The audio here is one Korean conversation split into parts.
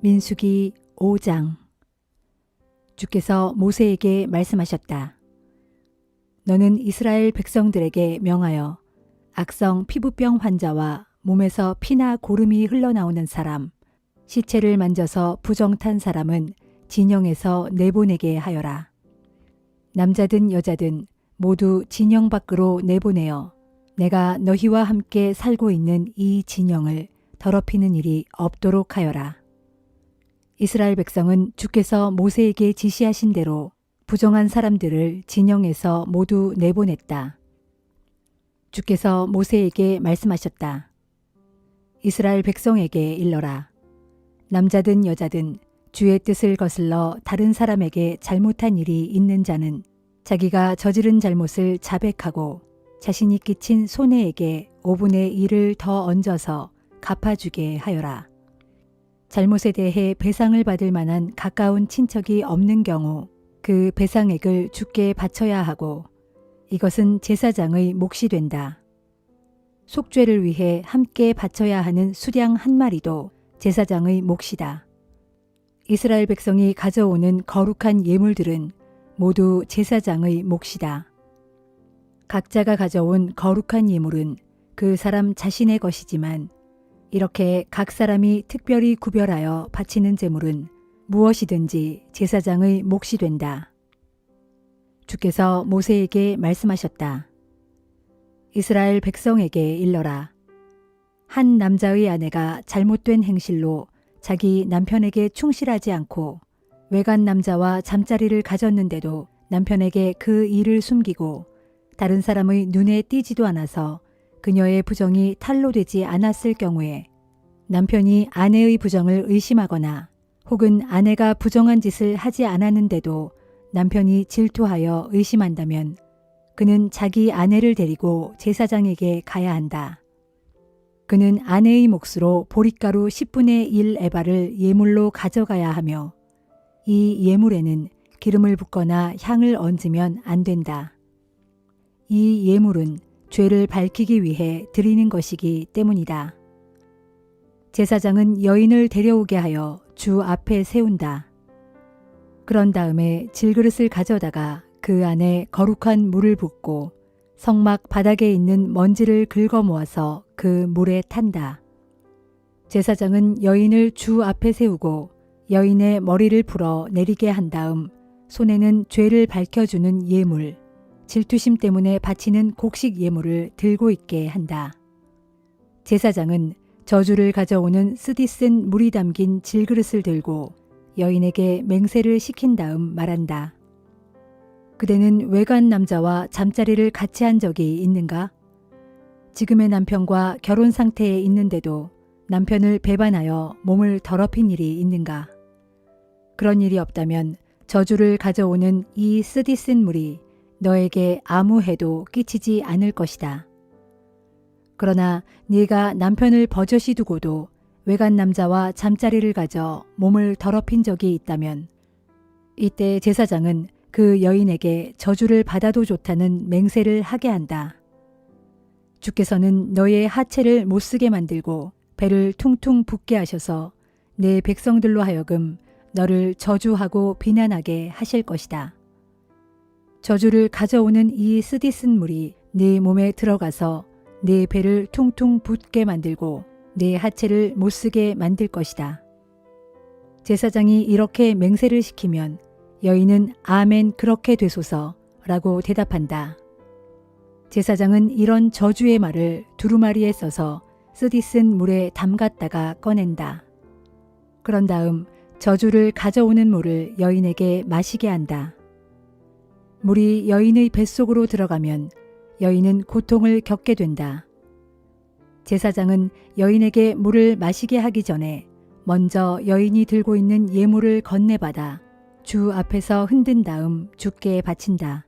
민수기 5장. 주께서 모세에게 말씀하셨다. 너는 이스라엘 백성들에게 명하여 악성 피부병 환자와 몸에서 피나 고름이 흘러나오는 사람, 시체를 만져서 부정탄 사람은 진영에서 내보내게 하여라. 남자든 여자든 모두 진영 밖으로 내보내어 내가 너희와 함께 살고 있는 이 진영을 더럽히는 일이 없도록 하여라. 이스라엘 백성은 주께서 모세에게 지시하신 대로 부정한 사람들을 진영에서 모두 내보냈다. 주께서 모세에게 말씀하셨다. 이스라엘 백성에게 일러라. 남자든 여자든 주의 뜻을 거슬러 다른 사람에게 잘못한 일이 있는 자는 자기가 저지른 잘못을 자백하고 자신이 끼친 손해에게 5분의 1을 더 얹어서 갚아주게 하여라. 잘못에 대해 배상을 받을 만한 가까운 친척이 없는 경우 그 배상액을 주께 바쳐야 하고 이것은 제사장의 몫이 된다. 속죄를 위해 함께 바쳐야 하는 수량 한 마리도 제사장의 몫이다. 이스라엘 백성이 가져오는 거룩한 예물들은 모두 제사장의 몫이다. 각자가 가져온 거룩한 예물은 그 사람 자신의 것이지만 이렇게 각 사람이 특별히 구별하여 바치는 제물은 무엇이든지 제사장의 몫이 된다. 주께서 모세에게 말씀하셨다. 이스라엘 백성에게 일러라. 한 남자의 아내가 잘못된 행실로 자기 남편에게 충실하지 않고 외간 남자와 잠자리를 가졌는데도 남편에게 그 일을 숨기고 다른 사람의 눈에 띄지도 않아서 그녀의 부정이 탄로되지 않았을 경우에 남편이 아내의 부정을 의심하거나 혹은 아내가 부정한 짓을 하지 않았는데도 남편이 질투하여 의심한다면 그는 자기 아내를 데리고 제사장에게 가야 한다. 그는 아내의 몫으로 보릿가루 10분의 1 에바를 예물로 가져가야 하며 이 예물에는 기름을 붓거나 향을 얹으면 안 된다. 이 예물은 죄를 밝히기 위해 드리는 것이기 때문이다. 제사장은 여인을 데려오게 하여 주 앞에 세운다. 그런 다음에 질그릇을 가져다가 그 안에 거룩한 물을 붓고 성막 바닥에 있는 먼지를 긁어 모아서 그 물에 탄다. 제사장은 여인을 주 앞에 세우고 여인의 머리를 풀어 내리게 한 다음 손에는 죄를 밝혀주는 예물, 질투심 때문에 바치는 곡식 예물을 들고 있게 한다. 제사장은 저주를 가져오는 쓰디쓴 물이 담긴 질그릇을 들고 여인에게 맹세를 시킨 다음 말한다. 그대는 외간 남자와 잠자리를 같이 한 적이 있는가? 지금의 남편과 결혼 상태에 있는데도 남편을 배반하여 몸을 더럽힌 일이 있는가? 그런 일이 없다면 저주를 가져오는 이 쓰디쓴 물이 너에게 아무 해도 끼치지 않을 것이다. 그러나 네가 남편을 버젓이 두고도 외간 남자와 잠자리를 가져 몸을 더럽힌 적이 있다면 이때 제사장은 그 여인에게 저주를 받아도 좋다는 맹세를 하게 한다. 주께서는 너의 하체를 못쓰게 만들고 배를 퉁퉁 붓게 하셔서 내 백성들로 하여금 너를 저주하고 비난하게 하실 것이다. 저주를 가져오는 이 쓰디쓴 물이 네 몸에 들어가서 네 배를 퉁퉁 붓게 만들고 네 하체를 못쓰게 만들 것이다. 제사장이 이렇게 맹세를 시키면 여인은 아멘 그렇게 되소서 라고 대답한다. 제사장은 이런 저주의 말을 두루마리에 써서 쓰디쓴 물에 담갔다가 꺼낸다. 그런 다음 저주를 가져오는 물을 여인에게 마시게 한다. 물이 여인의 뱃속으로 들어가면 여인은 고통을 겪게 된다. 제사장은 여인에게 물을 마시게 하기 전에 먼저 여인이 들고 있는 예물을 건네받아 주 앞에서 흔든 다음 주께 바친다.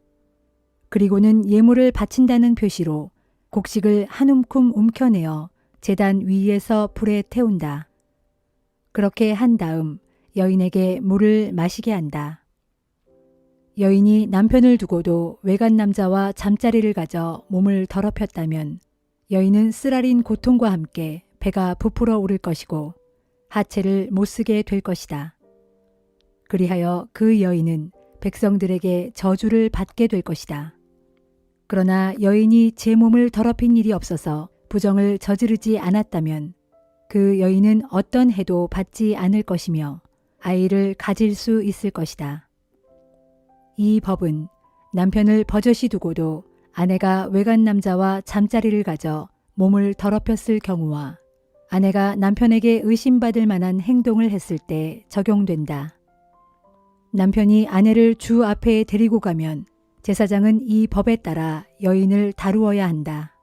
그리고는 예물을 바친다는 표시로 곡식을 한 움큼 움켜내어 제단 위에서 불에 태운다. 그렇게 한 다음 여인에게 물을 마시게 한다. 여인이 남편을 두고도 외간 남자와 잠자리를 가져 몸을 더럽혔다면 여인은 쓰라린 고통과 함께 배가 부풀어 오를 것이고 하체를 못쓰게 될 것이다. 그리하여 그 여인은 백성들에게 저주를 받게 될 것이다. 그러나 여인이 제 몸을 더럽힌 일이 없어서 부정을 저지르지 않았다면 그 여인은 어떤 해도 받지 않을 것이며 아이를 가질 수 있을 것이다. 이 법은 남편을 버젓이 두고도 아내가 외간 남자와 잠자리를 가져 몸을 더럽혔을 경우와 아내가 남편에게 의심받을 만한 행동을 했을 때 적용된다. 남편이 아내를 주 앞에 데리고 가면 제사장은 이 법에 따라 여인을 다루어야 한다.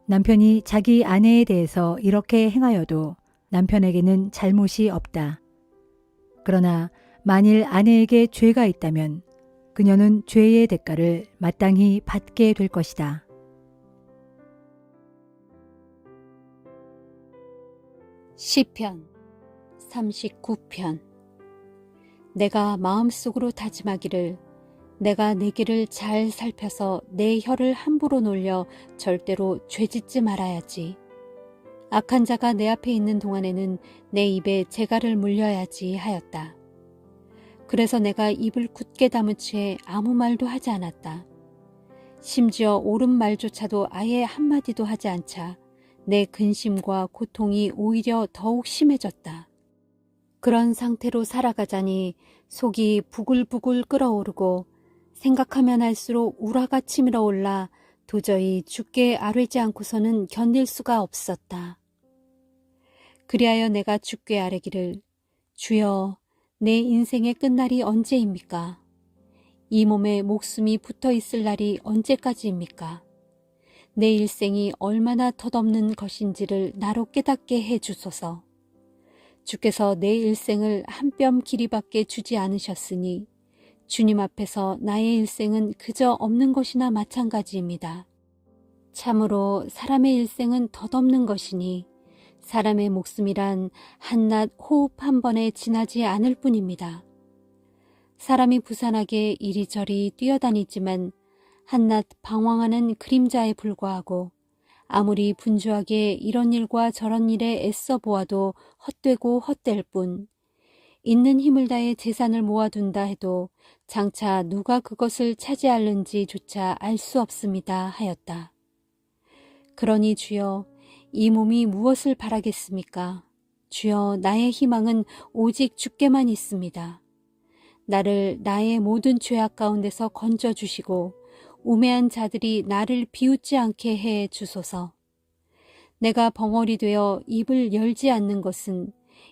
남편이 자기 아내에 대해서 이렇게 행하여도 남편에게는 잘못이 없다. 그러나 만일 아내에게 죄가 있다면 그녀는 죄의 대가를 마땅히 받게 될 것이다. 시편 39편. 내가 마음속으로 다짐하기를 내가 내 길을 잘 살펴서 내 혀를 함부로 놀려 절대로 죄짓지 말아야지. 악한 자가 내 앞에 있는 동안에는 내 입에 재갈을 물려야지 하였다. 그래서 내가 입을 굳게 다문 채 아무 말도 하지 않았다. 심지어 옳은 말조차도 아예 한마디도 하지 않자 내 근심과 고통이 오히려 더욱 심해졌다. 그런 상태로 살아가자니 속이 부글부글 끓어오르고 생각하면 할수록 우라가 치밀어 올라 도저히 죽게 아뢰지 않고서는 견딜 수가 없었다. 그리하여 내가 주께 아뢰기를 주여 내 인생의 끝날이 언제입니까? 이 몸에 목숨이 붙어 있을 날이 언제까지입니까? 내 일생이 얼마나 덧없는 것인지를 나로 깨닫게 해 주소서. 주께서 내 일생을 한 뼘 길이밖에 주지 않으셨으니 주님 앞에서 나의 일생은 그저 없는 것이나 마찬가지입니다. 참으로 사람의 일생은 덧없는 것이니 사람의 목숨이란 한낱 호흡 한 번에 지나지 않을 뿐입니다. 사람이 부산하게 이리저리 뛰어다니지만 한낱 방황하는 그림자에 불과하고 아무리 분주하게 이런 일과 저런 일에 애써 보아도 헛되고 헛될 뿐 있는 힘을 다해 재산을 모아둔다 해도 장차 누가 그것을 차지할는지조차 알 수 없습니다 하였다. 그러니 주여 이 몸이 무엇을 바라겠습니까? 주여 나의 희망은 오직 주께만 있습니다. 나를 나의 모든 죄악 가운데서 건져주시고 우매한 자들이 나를 비웃지 않게 해 주소서. 내가 벙어리 되어 입을 열지 않는 것은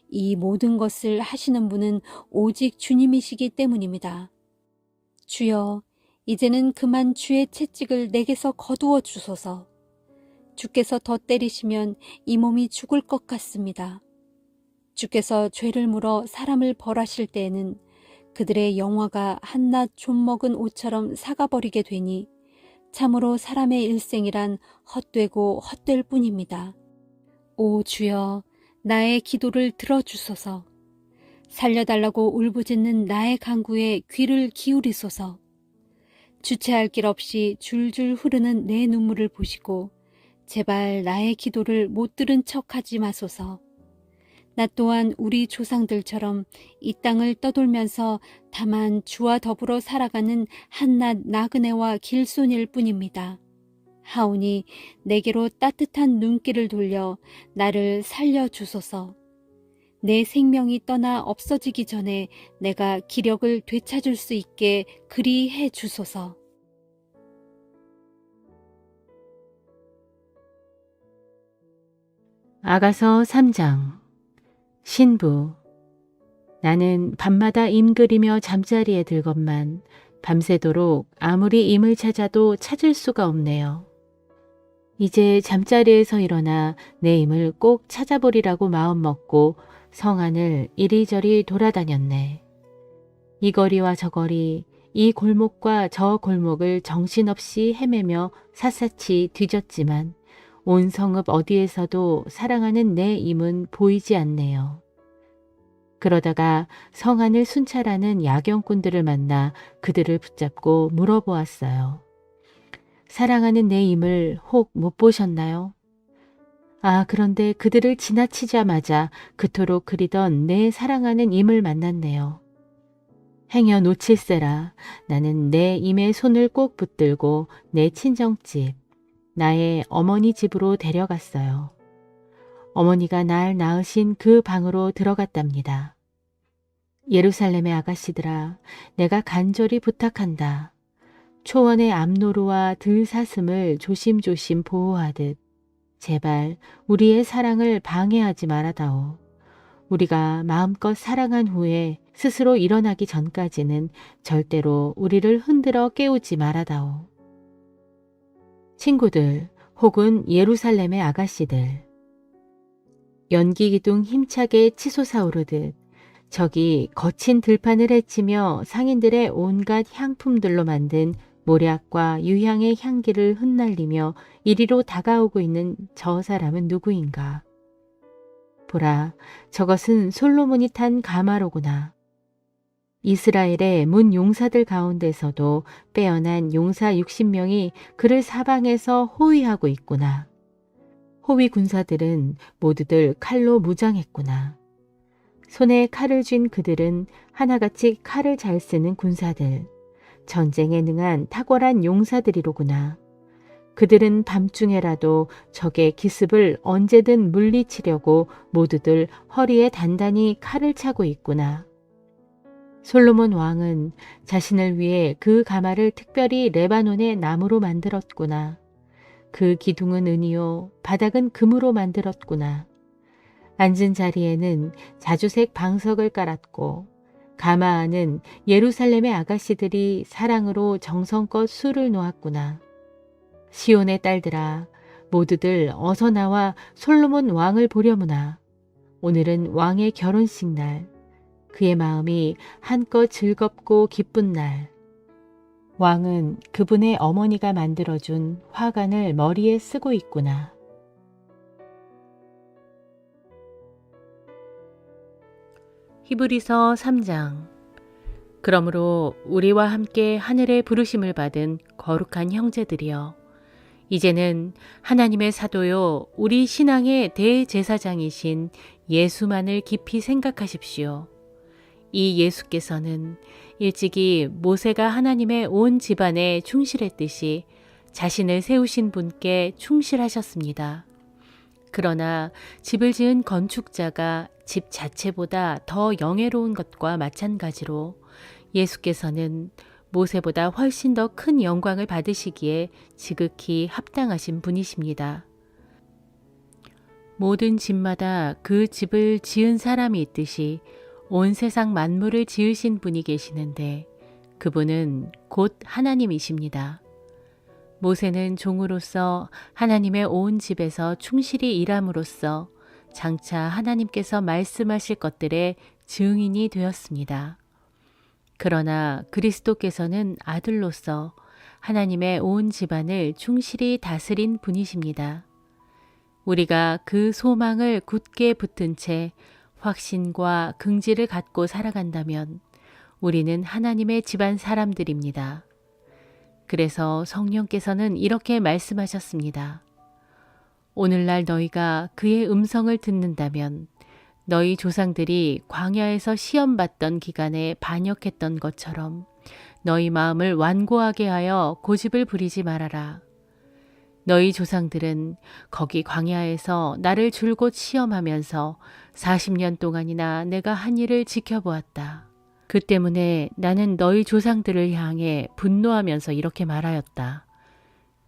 이 모든 것을 하시는 분은 오직 주님이시기 때문입니다. 주여, 이제는 그만 주의 채찍을 내게서 거두어 주소서. 주께서 더 때리시면 이 몸이 죽을 것 같습니다. 주께서 죄를 물어 사람을 벌하실 때에는 그들의 영화가 한낱 좀 먹은 옷처럼 사가버리게 되니 참으로 사람의 일생이란 헛되고 헛될 뿐입니다. 오 주여, 나의 기도를 들어주소서. 살려달라고 울부짖는 나의 간구에 귀를 기울이소서. 주체할 길 없이 줄줄 흐르는 내 눈물을 보시고 제발 나의 기도를 못 들은 척하지 마소서. 나 또한 우리 조상들처럼 이 땅을 떠돌면서 다만 주와 더불어 살아가는 한낱 나그네와 길손일 뿐입니다. 하오니 내게로 따뜻한 눈길을 돌려 나를 살려주소서. 내 생명이 떠나 없어지기 전에 내가 기력을 되찾을 수 있게 그리 해 주소서. 아가서 3장. 신부. 나는 밤마다 임 그리며 잠자리에 들건만 밤새도록 아무리 임을 찾아도 찾을 수가 없네요. 이제 잠자리에서 일어나 내 임을 꼭 찾아보리라고 마음먹고 성안을 이리저리 돌아다녔네. 이 거리와 저 거리, 이 골목과 저 골목을 정신없이 헤매며 샅샅이 뒤졌지만 온 성읍 어디에서도 사랑하는 내 임은 보이지 않네요. 그러다가 성안을 순찰하는 야경꾼들을 만나 그들을 붙잡고 물어보았어요. 사랑하는 내 임을 혹 못 보셨나요? 그런데 그들을 지나치자마자 그토록 그리던 내 사랑하는 임을 만났네요. 행여 놓칠세라. 나는 내 임의 손을 꼭 붙들고 내 친정집, 나의 어머니 집으로 데려갔어요. 어머니가 날 낳으신 그 방으로 들어갔답니다. 예루살렘의 아가씨들아, 내가 간절히 부탁한다. 초원의 암노루와 들사슴을 조심조심 보호하듯 제발 우리의 사랑을 방해하지 말아다오. 우리가 마음껏 사랑한 후에 스스로 일어나기 전까지는 절대로 우리를 흔들어 깨우지 말아다오. 친구들 혹은 예루살렘의 아가씨들, 연기기둥 힘차게 치솟아오르듯 저기 거친 들판을 헤치며 상인들의 온갖 향품들로 만든 모략과 유향의 향기를 흩날리며 이리로 다가오고 있는 저 사람은 누구인가? 보라, 저것은 솔로몬이 탄 가마로구나. 이스라엘의 문 용사들 가운데서도 빼어난 용사 60명이 그를 사방에서 호위하고 있구나. 호위 군사들은 모두들 칼로 무장했구나. 손에 칼을 쥔 그들은 하나같이 칼을 잘 쓰는 군사들, 전쟁에 능한 탁월한 용사들이로구나. 그들은 밤중에라도 적의 기습을 언제든 물리치려고 모두들 허리에 단단히 칼을 차고 있구나. 솔로몬 왕은 자신을 위해 그 가마를 특별히 레바논의 나무로 만들었구나. 그 기둥은 은이요, 바닥은 금으로 만들었구나. 앉은 자리에는 자주색 방석을 깔았고 가마 안은 예루살렘의 아가씨들이 사랑으로 정성껏 술을 놓았구나. 시온의 딸들아, 모두들 어서 나와 솔로몬 왕을 보려무나. 오늘은 왕의 결혼식 날, 그의 마음이 한껏 즐겁고 기쁜 날. 왕은 그분의 어머니가 만들어준 화관을 머리에 쓰고 있구나. 히브리서 3장. 그러므로 우리와 함께 하늘의 부르심을 받은 거룩한 형제들이여, 이제는 하나님의 사도요 우리 신앙의 대제사장이신 예수만을 깊이 생각하십시오. 이 예수께서는 일찍이 모세가 하나님의 온 집안에 충실했듯이 자신을 세우신 분께 충실하셨습니다. 그러나 집을 지은 건축자가 집 자체보다 더 영예로운 것과 마찬가지로 예수께서는 모세보다 훨씬 더 큰 영광을 받으시기에 지극히 합당하신 분이십니다. 모든 집마다 그 집을 지은 사람이 있듯이 온 세상 만물을 지으신 분이 계시는데 그분은 곧 하나님이십니다. 모세는 종으로서 하나님의 온 집에서 충실히 일함으로써 장차 하나님께서 말씀하실 것들의 증인이 되었습니다. 그러나 그리스도께서는 아들로서 하나님의 온 집안을 충실히 다스린 분이십니다. 우리가 그 소망을 굳게 붙든 채 확신과 긍지를 갖고 살아간다면 우리는 하나님의 집안 사람들입니다. 그래서 성령께서는 이렇게 말씀하셨습니다. 오늘날 너희가 그의 음성을 듣는다면 너희 조상들이 광야에서 시험받던 기간에 반역했던 것처럼 너희 마음을 완고하게 하여 고집을 부리지 말아라. 너희 조상들은 거기 광야에서 나를 줄곧 시험하면서 40년 동안이나 내가 한 일을 지켜보았다. 그 때문에 나는 너희 조상들을 향해 분노하면서 이렇게 말하였다.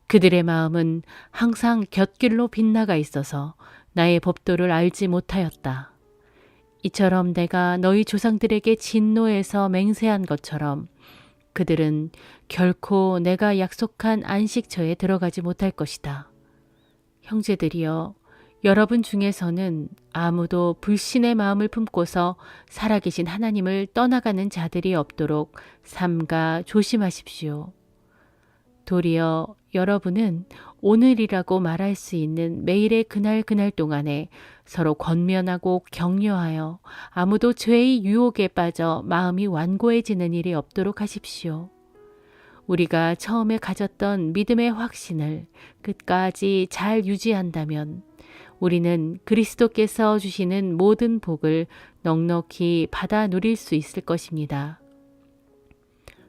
그들의 마음은 항상 곁길로 빗나가 있어서 나의 법도를 알지 못하였다. 이처럼 내가 너희 조상들에게 진노해서 맹세한 것처럼 그들은 결코 내가 약속한 안식처에 들어가지 못할 것이다. 형제들이여, 여러분 중에서는 아무도 불신의 마음을 품고서 살아계신 하나님을 떠나가는 자들이 없도록 삼가 조심하십시오. 도리어 여러분은 오늘이라고 말할 수 있는 매일의 그날 동안에 서로 권면하고 격려하여 아무도 죄의 유혹에 빠져 마음이 완고해지는 일이 없도록 하십시오. 우리가 처음에 가졌던 믿음의 확신을 끝까지 잘 유지한다면 우리는 그리스도께서 주시는 모든 복을 넉넉히 받아 누릴 수 있을 것입니다.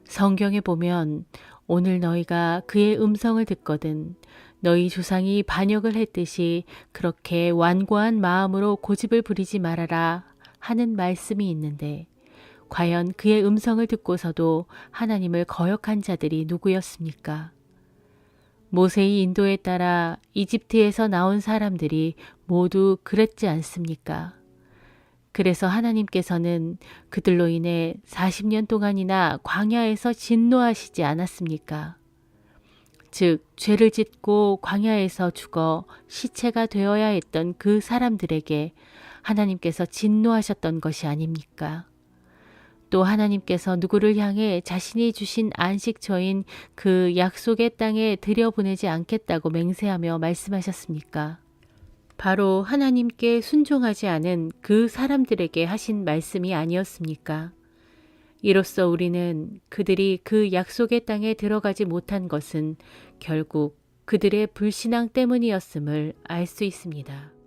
성경에 보면 오늘 너희가 그의 음성을 듣거든 너희 조상이 반역을 했듯이 그렇게 완고한 마음으로 고집을 부리지 말아라 하는 말씀이 있는데 과연 그의 음성을 듣고서도 하나님을 거역한 자들이 누구였습니까? 모세의 인도에 따라 이집트에서 나온 사람들이 모두 그랬지 않습니까? 그래서 하나님께서는 그들로 인해 40년 동안이나 광야에서 진노하시지 않았습니까? 즉 죄를 짓고 광야에서 죽어 시체가 되어야 했던 그 사람들에게 하나님께서 진노하셨던 것이 아닙니까? 또 하나님께서 누구를 향해 자신이 주신 안식처인 그 약속의 땅에 들여보내지 않겠다고 맹세하며 말씀하셨습니까? 바로 하나님께 순종하지 않은 그 사람들에게 하신 말씀이 아니었습니까? 이로써 우리는 그들이 그 약속의 땅에 들어가지 못한 것은 결국 그들의 불신앙 때문이었음을 알 수 있습니다.